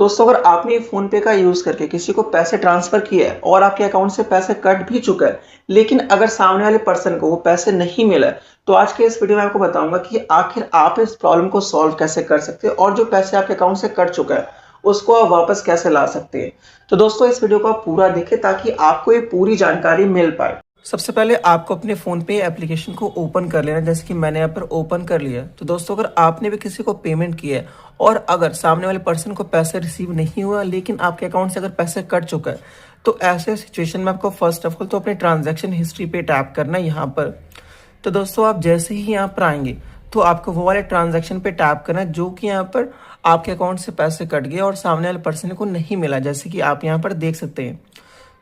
दोस्तों, अगर आपने फ़ोन पे का यूज़ करके किसी को पैसे ट्रांसफ़र किए हैं और आपके अकाउंट से पैसे कट भी चुका है, लेकिन अगर सामने वाले पर्सन को वो पैसे नहीं मिला है, तो आज के इस वीडियो में आपको बताऊँगा कि आखिर आप इस प्रॉब्लम को सॉल्व कैसे कर सकते हैं और जो पैसे आपके अकाउंट से कट चुका है, उसको आप वापस कैसे ला सकते हैं। तो दोस्तों, इस वीडियो को आप पूरा देखें ताकि आपको ये पूरी जानकारी मिल पाए। सबसे पहले आपको अपने फ़ोन पे एप्लीकेशन को ओपन कर लेना, जैसे कि मैंने यहाँ पर ओपन कर लिया। तो दोस्तों, अगर आपने भी किसी को पेमेंट किया है और अगर सामने वाले पर्सन को पैसे रिसीव नहीं हुआ लेकिन आपके अकाउंट से अगर पैसे कट चुका है, तो ऐसे सिचुएशन में आपको फर्स्ट ऑफ ऑल तो अपने ट्रांजैक्शन हिस्ट्री पे टैप करना है यहाँ पर। तो दोस्तों, आप जैसे ही यहाँ पर आएंगे तो आपको वो वाले ट्रांजैक्शन पे टैप करना है जो कि यहाँ पर आपके अकाउंट से पैसे कट गए और सामने वाले पर्सन को नहीं मिला, जैसे कि आप यहाँ पर देख सकते हैं।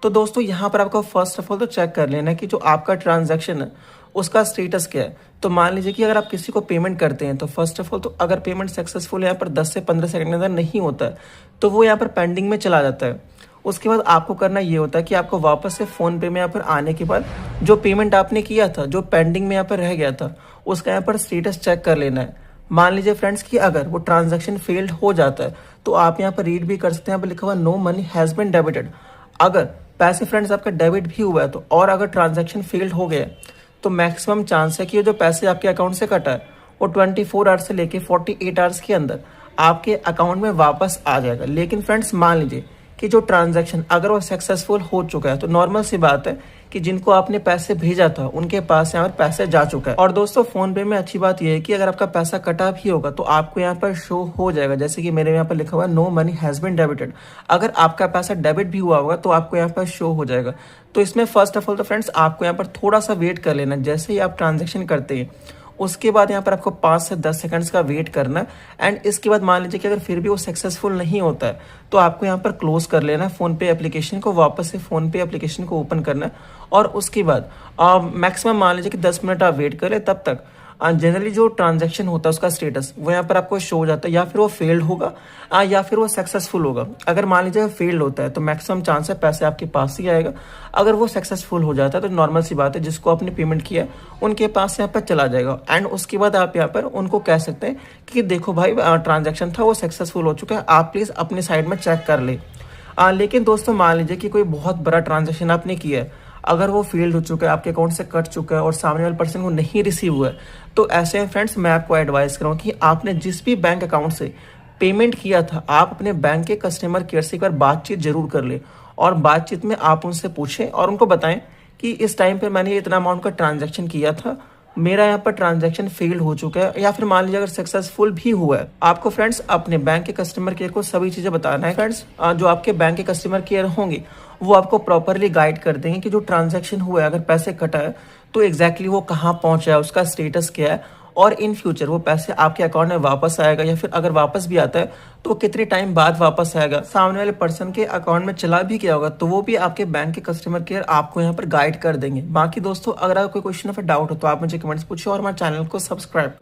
तो दोस्तों, यहाँ पर आपको फर्स्ट ऑफ ऑल तो चेक कर लेना है कि जो आपका ट्रांजैक्शन है उसका स्टेटस क्या है। तो मान लीजिए कि अगर आप किसी को पेमेंट करते हैं तो फर्स्ट ऑफ ऑल तो अगर पेमेंट सक्सेसफुल यहाँ पर 10 से 15 सेकंड के अंदर नहीं होता है तो वो यहाँ पर पेंडिंग में चला जाता है। उसके बाद आपको करना ये होता है कि आपको वापस से फ़ोन पे में यहाँ पर आने के बाद जो पेमेंट आपने किया था, जो पेंडिंग में यहाँ पर रह गया था, उसका यहाँ पर स्टेटस चेक कर लेना है। मान लीजिए फ्रेंड्स कि अगर वो ट्रांजैक्शन फेल्ड हो जाता है तो आप यहाँ पर रीड भी कर सकते हैं। यहाँ पर लिखा हुआ no money has been debited. अगर पैसे फ्रेंड्स आपका डेबिट भी हुआ है तो और अगर ट्रांजैक्शन फेल्ड हो गया तो मैक्सिमम चांस है कि ये जो पैसे आपके अकाउंट से कटा है वो 24 आवर्स से लेके 48 आवर्स के अंदर आपके अकाउंट में वापस आ जाएगा। लेकिन फ्रेंड्स, मान लीजिए कि जो ट्रांजैक्शन अगर वो सक्सेसफुल हो चुका है तो नॉर्मल सी बात है कि जिनको आपने पैसे भेजा था उनके पास यहाँ पर पैसे जा चुका है। और दोस्तों, फोन पे में अच्छी बात यह है कि अगर आपका पैसा कटा भी होगा तो आपको यहाँ पर शो हो जाएगा, जैसे कि मेरे यहाँ पर लिखा हुआ है no money has been debited. अगर आपका पैसा डेबिट भी हुआ होगा तो आपको यहाँ पर शो हो जाएगा। तो इसमें फर्स्ट ऑफ ऑल तो फ्रेंड्स आपको यहाँ पर थोड़ा सा वेट कर लेना। जैसे ही आप ट्रांजेक्शन करते हैं उसके बाद यहाँ पर आपको 5 से 10 सेकंड्स का वेट करना है। एंड इसके बाद मान लीजिए कि अगर फिर भी वो सक्सेसफुल नहीं होता है तो आपको यहाँ पर क्लोज कर लेना है फ़ोन पे एप्लीकेशन को, वापस से फ़ोन पे एप्लीकेशन को ओपन करना है और उसके बाद मैक्सिमम मान लीजिए कि 10 मिनट आप वेट करें। तब तक जनरली जो ट्रांजैक्शन होता है उसका स्टेटस वो यहाँ पर आपको शो हो जाता है, या फिर वो फेल्ड होगा या फिर वो सक्सेसफुल होगा। अगर मान लीजिए फेल्ड होता है तो मैक्सिमम चांस है पैसे आपके पास ही आएगा। अगर वो सक्सेसफुल हो जाता है तो नॉर्मल सी बात है, जिसको आपने पेमेंट किया है उनके पास यहाँ पर चला जाएगा। एंड उसके बाद आप यहाँ पर उनको कह सकते हैं कि देखो भाई, ट्रांजैक्शन था वो सक्सेसफुल हो चुका है, आप प्लीज़ अपने साइड में चेक कर ले। लेकिन दोस्तों, मान लीजिए कि कोई बहुत बड़ा ट्रांजैक्शन आपने किया है, अगर वो फेल्ड हो चुका है, आपके अकाउंट से कट चुका है और सामने वाले पर्सन को नहीं रिसीव हुआ है, तो ऐसे में फ्रेंड्स मैं आपको एडवाइस करूँगा कि आपने जिस भी बैंक अकाउंट से पेमेंट किया था, आप अपने बैंक के कस्टमर केयर से एक बार बातचीत जरूर कर ले और बातचीत में आप उनसे पूछें और उनको बताएं कि इस टाइम पर मैंने इतना अमाउंट का ट्रांजैक्शन किया था, मेरा यहाँ पर ट्रांजैक्शन फेल्ड हो चुका है, या फिर मान लीजिए अगर सक्सेसफुल भी हुआ है। आपको फ्रेंड्स अपने बैंक के कस्टमर केयर को सभी चीज़ें बताना है। फ्रेंड्स, जो आपके बैंक के कस्टमर केयर होंगे वो आपको प्रॉपरली गाइड कर देंगे कि जो ट्रांजैक्शन हुआ है, अगर पैसे कटा है तो एग्जैक्टली वो कहाँ पहुँचा है, उसका स्टेटस क्या है और इन फ्यूचर वो पैसे आपके अकाउंट में वापस आएगा या फिर अगर वापस भी आता है तो कितने टाइम बाद वापस आएगा। सामने वाले पर्सन के अकाउंट में चला भी गया होगा तो वो भी आपके बैंक के कस्टमर केयर आपको यहाँ पर गाइड कर देंगे। बाकी दोस्तों, अगर कोई क्वेश्चन या फिर डाउट हो तो आप मुझे कमेंट्स पूछिए और हमारे चैनल को सब्सक्राइब